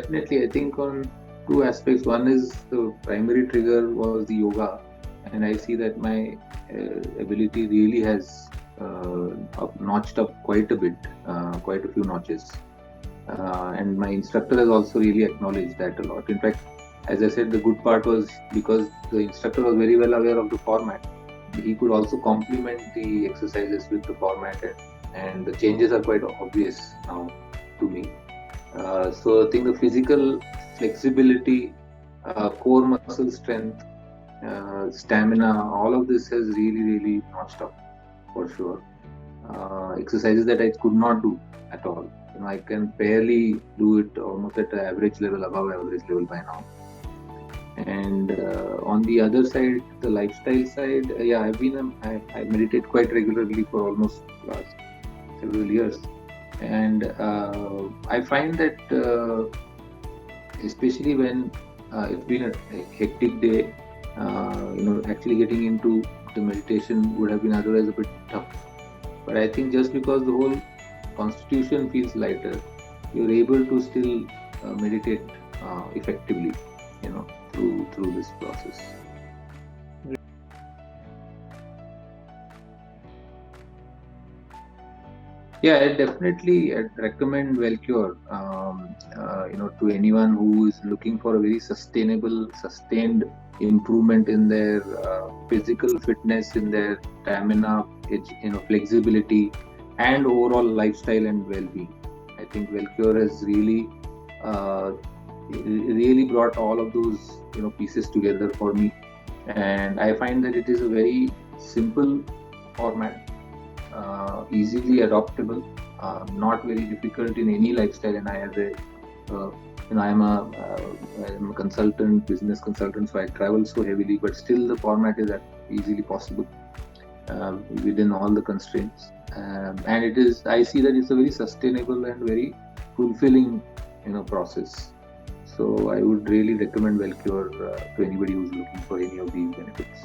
Definitely, I think on two aspects. One is the primary trigger was the yoga, and I see that my ability really has notched up quite a bit, quite a few notches. And my instructor has also really acknowledged that a lot. In fact, as I said, the good part was because the instructor was very well aware of the format, he could also complement the exercises with the format, and the changes are quite obvious now to me. So I think the physical flexibility, core muscle strength, stamina, all of this has really notched up for sure. Exercises that I could not do at all. I can barely do it almost at the average level, above average level by now. And on the other side, the lifestyle side, yeah, I meditate quite regularly for almost last several years, and I find that especially when it's been a hectic day, actually getting into the meditation would have been otherwise a bit tough. But I think just because the whole constitution feels lighter, you're able to still meditate effectively, through this process. Yeah, I'd recommend Wellcure, to anyone who is looking for a very sustainable, sustained improvement in their physical fitness, in their stamina, flexibility, and overall lifestyle and well-being. I think Wellcure has uh, really brought all of those, pieces together for me, and I find that it is a very simple format, easily adoptable, not very difficult in any lifestyle. And I have I'm a consultant, business consultant, so I travel so heavily, but still the format is easily possible within all the constraints. And I see that it's a very sustainable and very fulfilling, process. So I would really recommend Wellcure to anybody who's looking for any of these benefits.